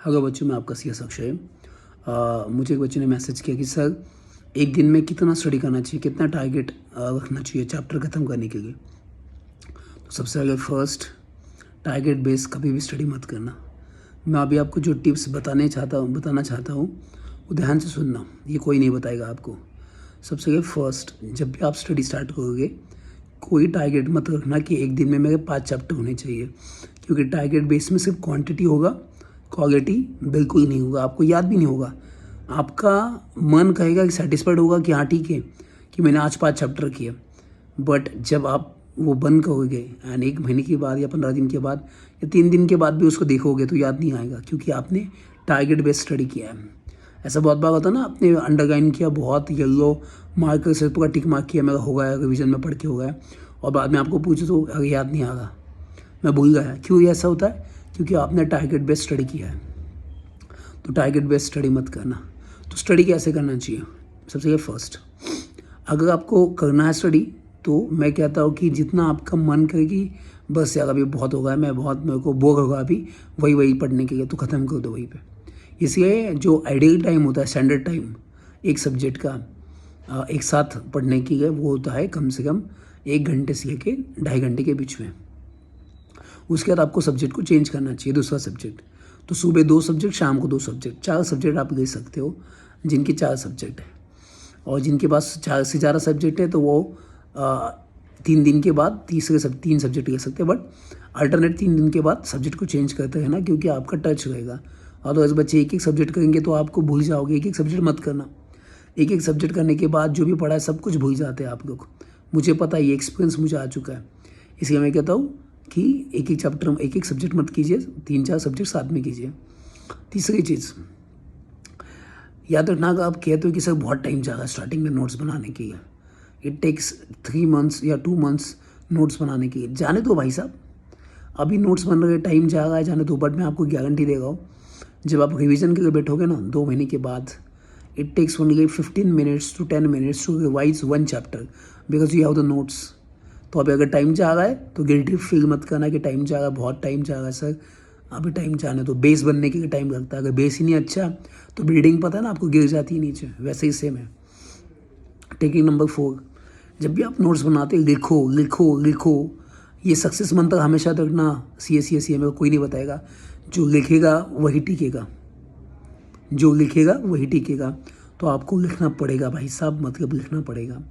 Hello बच्चों, मैं आपका सीएस अक्षय। मुझे एक बच्चे ने मैसेज किया कि सर एक दिन में कितना स्टडी करना चाहिए, कितना टारगेट रखना चाहिए चैप्टर ख़त्म करने के लिए। तो सबसे पहले फर्स्ट, टारगेट बेस कभी भी स्टडी मत करना। मैं अभी आपको जो टिप्स बताना चाहता हूँ वो ध्यान से सुनना, ये कोई नहीं बताएगा आपको। सबसे पहले फर्स्ट, जब भी आप स्टडी स्टार्ट करोगे कोई टारगेट मत रखना कि एक दिन में मेरे 5 चैप्टर होने चाहिए, क्योंकि टारगेट बेस में सिर्फ क्वांटिटी होगा, क्वालिटी बिल्कुल नहीं होगा, आपको याद भी नहीं होगा। आपका मन कहेगा कि सेटिस्फाइड होगा कि हाँ ठीक है कि मैंने आज 5 चैप्टर किए, बट जब आप वो बंद करोगे एंड 1 महीने के बाद या 15 दिन के बाद या 3 दिन के बाद भी उसको देखोगे तो याद नहीं आएगा, क्योंकि आपने टारगेट बेस्ड स्टडी किया है। ऐसा बहुत बार होता है ना, आपने अंडरलाइन किया, बहुत येलो मार्कर से पूरा टिक मार्क किया, मेरा हो गया, रिविजन में पढ़ के हो गया, और बाद में आपको पूछो तो अरे याद नहीं आ रहा, मैं भूल गया। क्यों ये ऐसा होता है? क्योंकि आपने टारगेट बेस्ड स्टडी किया है। तो टारगेट बेस्ड स्टडी मत करना। तो स्टडी कैसे करना चाहिए? सबसे पहले फर्स्ट, अगर आपको करना है स्टडी तो मैं कहता हूँ कि जितना आपका मन करे कि बस यार अभी बहुत हो गया, मेरे को बोर होगा अभी वही पढ़ने के लिए, तो ख़त्म कर दो वहीं पे। इसलिए जो आइडियल टाइम होता है, स्टैंडर्ड टाइम एक सब्जेक्ट का एक साथ पढ़ने के लिए, वो होता है कम से कम 1 घंटे से लेके 2.5 घंटे के बीच में। उसके बाद आपको सब्जेक्ट को चेंज करना चाहिए, दूसरा सब्जेक्ट। तो सुबह 2 सब्जेक्ट, शाम को 2 सब्जेक्ट, 4 सब्जेक्ट आप ले सकते हो जिनके 4 सब्जेक्ट है। और जिनके पास 4 से ज़्यादा सब्जेक्ट है तो वो 3 दिन के बाद 3 सब्जेक्ट ले सकते हैं, बट अल्टरनेट 3 दिन के बाद सब्जेक्ट को चेंज करते हैं ना, क्योंकि आपका टच रहेगा। अदरवाइज बच्चे एक सब्जेक्ट करेंगे तो आपको भूल जाओगे। एक सब्जेक्ट मत करना। एक सब्जेक्ट करने के बाद जो भी पढ़ा है सब कुछ भूल जाते हैं आप लोग। मुझे पता है, ये एक्सपीरियंस मुझे आ चुका है। इसलिए मैं कहता हूँ कि एक चैप्टर एक सब्जेक्ट मत कीजिए, 3-4 सब्जेक्ट साथ में कीजिए। तीसरी चीज़, याद रखना, अगर आप कहते हो कि सर बहुत टाइम जाएगा स्टार्टिंग में नोट्स बनाने के लिए, इट टेक्स 3 मंथ्स या 2 मंथ्स नोट्स बनाने के लिए, जाने दो भाई साहब। अभी नोट्स बन रहे, टाइम जाएगा, जाने दो। बट मैं आपको गारंटी दे रहा हूँ, जब आप रिवीजन के लिए बैठोगे ना 2 महीने के बाद, it takes only 15 minutes to 10 minutes to revise 1 chapter because you have the notes. तो अभी अगर टाइम जा रहा है तो गिल्टी फील मत करना कि टाइम जा रहा है, बहुत टाइम जा रहा है सर, अभी टाइम जाने तो। बेस बनने के लिए टाइम लगता है, अगर बेस ही नहीं अच्छा तो बिल्डिंग पता है ना आपको गिर जाती है नीचे, वैसे ही सेम है। टेक्निक नंबर 4, जब भी आप नोट्स बनाते लिखो लिखो लिखो। ये सक्सेस मंत्र हमेशा रखना, CA में कोई नहीं बताएगा। जो लिखेगा वही टिकेगा, जो लिखेगा वही टिकेगा। तो आपको लिखना पड़ेगा भाई साहब, मतलब लिखना पड़ेगा।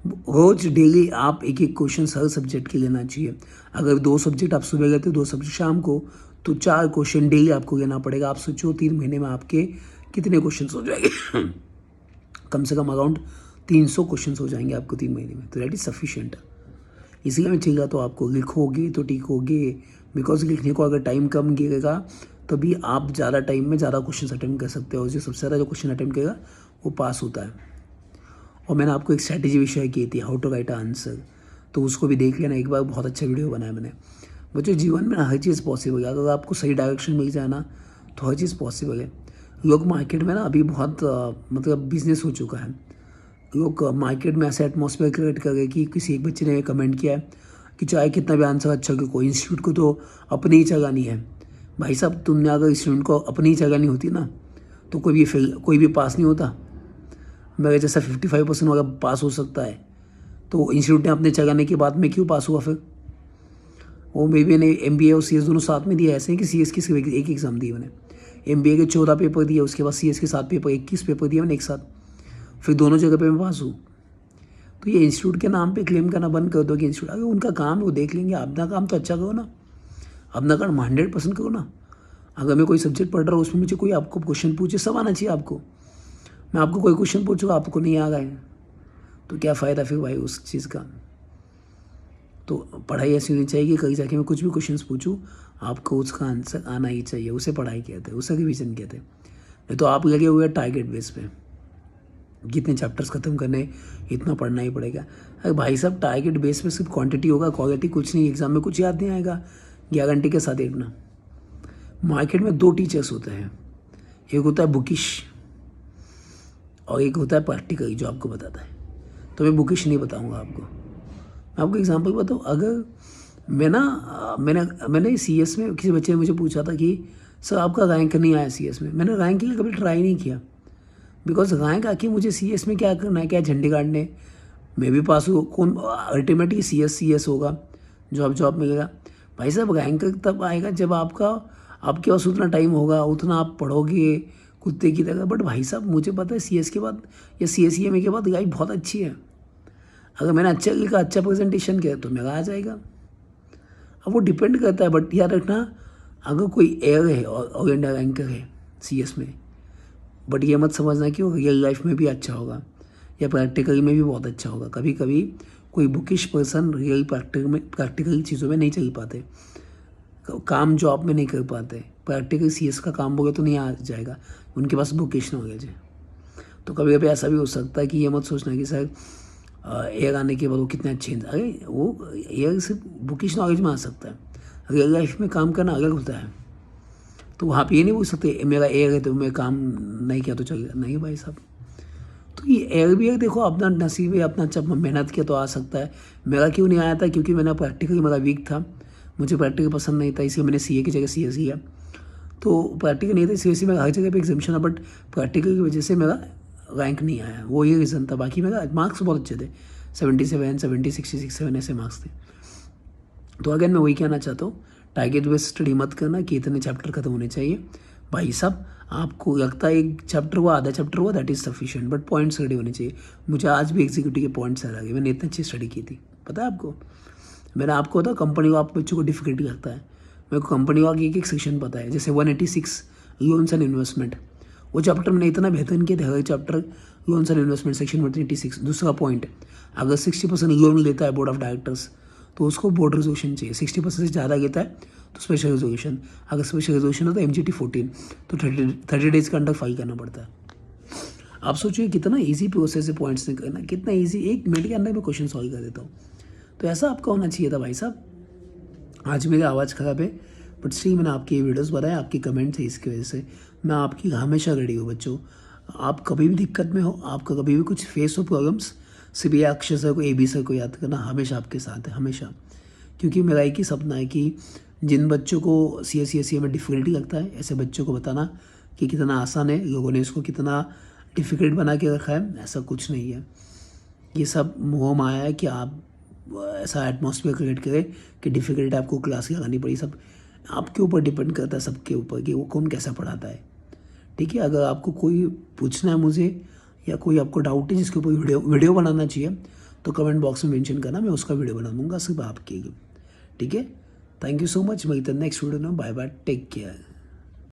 रोज डेली आप एक क्वेश्चन हर सब्जेक्ट के लेना चाहिए। अगर 2 सब्जेक्ट आप सुबह लेते हो, 2 सब्जेक्ट शाम को, तो 4 क्वेश्चन डेली आपको लेना पड़ेगा। आप सोचो 3 महीने में आपके कितने क्वेश्चन हो जाएंगे? कम से कम अराउंड 300 क्वेश्चन हो जाएंगे आपको 3 महीने में, तो दैट इज सफिशिएंट। इसीलिए मैं चाहिए तो आपको लिखोगे तो टिकोगे, बिकॉज लिखने को अगर टाइम कम गिरेगा तभी आप ज़्यादा टाइम में ज़्यादा क्वेश्चन अटेम्प्ट कर सकते हो। जो सबसे ज़्यादा जो क्वेश्चन अटेम्प्ट करेगा वो पास होता है। और मैंने आपको एक स्ट्रैटेजी भी शेयर की थी, हाउ टू राइट आंसर, तो उसको भी देख लेना एक बार, बहुत अच्छा वीडियो बनाया मैंने। बच्चों, जीवन में हर चीज़ पॉसिबल है, अगर आपको सही डायरेक्शन मिल जाए ना तो हर चीज़ पॉसिबल है। लोग मार्केट में ना अभी बहुत मतलब बिजनेस हो चुका है। लोग मार्केट में ऐसा एटमॉस्फेयर क्रिएट कर गए कि किसी एक बच्चे ने कमेंट किया है कि चाहे कितना भी आंसर अच्छा क्यों, कोई इंस्टीट्यूट को तो अपनी ही चलानी है। भाई साहब, तुमने अगर स्टूडेंट को अपनी ही चलानी होती ना तो कोई भी पास नहीं होता। मेरे जैसा 55% वाला पास हो सकता है, तो इंस्टीट्यूट ने अपने चलाने के बाद में क्यों पास हुआ फिर? वो मे बी ने MBA और CS दोनों साथ में दिया। ऐसे है कि CS की सिर्फ एक एग्ज़ाम दी मैंने, MBA के 14 पेपर दिए, उसके बाद CS के 7 पेपर, 21 पेपर दिए मैंने एक साथ, फिर दोनों जगह पे मैं पास हूँ। तो ये इंस्टीट्यूट के नाम पे क्लेम करना बंद कर दो कि इंस्टीट्यूट, अगर उनका काम है वो देख लेंगे। अपना काम तो अच्छा करो ना, अपना काम 100% करो ना। अगर मैं कोई सब्जेक्ट पढ़ रहा हूँ उसमें मुझे कोई आपको क्वेश्चन पूछे, सब आना चाहिए आपको। मैं आपको कोई क्वेश्चन पूछूँगा, आपको नहीं आ गए तो क्या फ़ायदा फिर भाई उस चीज़ का? तो पढ़ाई ऐसी होनी चाहिए कि कहीं जाके मैं कुछ भी क्वेश्चन पूछूँ आपको उसका आंसर आना ही चाहिए। उसे पढ़ाई कहते हैं, उसे रिवीजन कहते हैं। नहीं तो आप लगे हुए टारगेट बेस पे, कितने चैप्टर्स खत्म करने, इतना पढ़ना ही पड़ेगा। अरे भाई साहब, टारगेट बेस पे सिर्फ क्वांटिटी होगा, क्वालिटी कुछ नहीं। एग्जाम में कुछ याद नहीं आएगा, गारंटी के साथ देखना। मार्केट में 2 टीचर्स होते हैं, एक होता है बुकिश और एक होता है प्रैक्टिकल जो आपको बताता है। तो मैं बुकिश नहीं बताऊंगा आपको, मैं आपको एग्जांपल बताऊँ। अगर मैंने CS में किसी बच्चे ने मुझे पूछा था कि सर आपका रैंक नहीं आया CS में। मैंने रैंक के लिए कभी ट्राई नहीं किया, बिकॉज रैंक आके मुझे CS में क्या करना है, क्या झंडे गाड़ने। मैं भी पास हूँ, कौन अल्टीमेटली CS होगा, जॉब मिलेगा। भाई साहब रैंक तब आएगा जब आपके पास उतना टाइम होगा, उतना आप पढ़ोगे कुत्ते की तरह। बट भाई साहब मुझे पता है CS के बाद या CSEMA के बाद लाइफ बहुत अच्छी है। अगर मैंने अच्छा लिखा, अच्छा प्रेजेंटेशन किया तो मेरा आ जाएगा। अब वो डिपेंड करता है, बट याद रखना अगर कोई एयर है और इंडिया रैंकर है CS में, बट ये मत समझना कि वो रियल लाइफ में भी अच्छा होगा या प्रैक्टिकली में भी बहुत अच्छा होगा। कभी कभी कोई बुकिश पर्सन रियल प्रैक्टिकल चीज़ों में नहीं चल पाते, काम जॉब में नहीं कर पाते, प्रैक्टिकल CS का काम होगा तो नहीं आ जाएगा, उनके पास बुकिश नॉलेज है। तो कभी कभी ऐसा भी हो सकता है कि ये मत सोचना कि सर एयर आने के बाद वो कितने अच्छे हैं। अरे वो एयर सिर्फ बुकिश नॉलेज में आ सकता है, रियल लाइफ में काम करना अलग होता है। तो वहाँ पे ये नहीं बोल सकते मेरा एयर है तो मैं काम नहीं किया तो चलेगा, नहीं भाई साहब। तो ये एयर भी है, देखो अपना नसीब है, अपना जब मेहनत किया तो आ सकता है। मेरा क्यों नहीं आया था, क्योंकि मैंने प्रैक्टिकली मेरा वीक था, मुझे प्रैक्टिकल पसंद नहीं था, इसलिए मैंने CA की जगह CS किया। तो प्रैक्टिकल नहीं था CSE में हर जगह पे एग्जामिशन है, बट प्रैक्टिकल की वजह से मेरा रैंक नहीं आया, वो ये रीज़न था। बाकी मेरा मार्क्स बहुत अच्छे थे, 77, 70, 66, 7 ऐसे मार्क्स थे। तो अगेन मैं वही कहना चाहता हूँ, टारगेट बेस्ड स्टडी मत करना कि इतने चैप्टर खत्म होने चाहिए। भाई साहब आपको लगता है एक चैप्टर हुआ, आधा चैप्टर हुआ, that is sufficient, but points ready होने चाहिए। मुझे आज भी एग्जीक्यूटिव के पॉइंट्स याद आ गए, मैंने इतनी अच्छी स्टडी की थी, पता है आपको। मैंने आपको पता कंपनी को आप बच्चों को डिफिकल्टी लगता है, मेरे को कंपनी का एक सेक्शन पता है, जैसे 186 लोन्स एंड इन्वेस्टमेंट, वो चैप्टर मैंने इतना बेहतरीन किया था। हर chapter loans and investment section 186। दूसरा पॉइंट, अगर 60% लोन लेता है बोर्ड ऑफ डायरेक्टर्स तो उसको बोर्ड रेजोल्यूशन चाहिए, 60% से ज़्यादा लेता है तो स्पेशल रेजोल्यूशन, अगर स्पेशल रेजोल्यूशन है तो MGT 14, तो 30 डेज के अंदर फाइल करना पड़ता है। आप सोचिए कितना ईजी प्रोसेस है पॉइंट्स निकालना, कितना ईजी, 1 मिनट के अंदर मैं क्वेश्चन सॉल्व कर देता हूँ। तो ऐसा आपका होना चाहिए था भाई साहब। आज मेरी आवाज़ ख़राब है, बट स्टिल मैंने आपकी वीडियोस बनाए, आपके कमेंट थे, इसकी वजह से मैं आपकी हमेशा रेडी हूँ बच्चों। आप कभी भी दिक्कत में हो, आपका कभी भी कुछ फेस हो प्रॉब्लम्स, सिर्फ ये अक्षर सर को, AB सर को याद करना, हमेशा आपके साथ है, हमेशा। क्योंकि मेरा एक ही सपना है कि जिन बच्चों को CSE में डिफ़िकल्टी लगता है, ऐसे बच्चों को बताना कि कितना आसान है, लोगों ने इसको कितना डिफ़िकल्ट बना के रखा है। ऐसा कुछ नहीं है, ये सब मोह माया है कि आप ऐसा एटमॉस्फेयर क्रिएट करें कि डिफ़िकल्ट आपको क्लास लगानी पड़ी। सब आपके ऊपर डिपेंड करता है, सबके ऊपर, कि वो कौन कैसा पढ़ाता है। ठीक है, अगर आपको कोई पूछना है मुझे या कोई आपको डाउट है जिसके ऊपर वीडियो बनाना चाहिए तो कमेंट बॉक्स में मेंशन करना, मैं उसका वीडियो बना दूंगा सिर्फ आपके लिए। ठीक है, थैंक यू सो मच, मिलते हैं नेक्स्ट वीडियो में, बाय बाय, टेक केयर।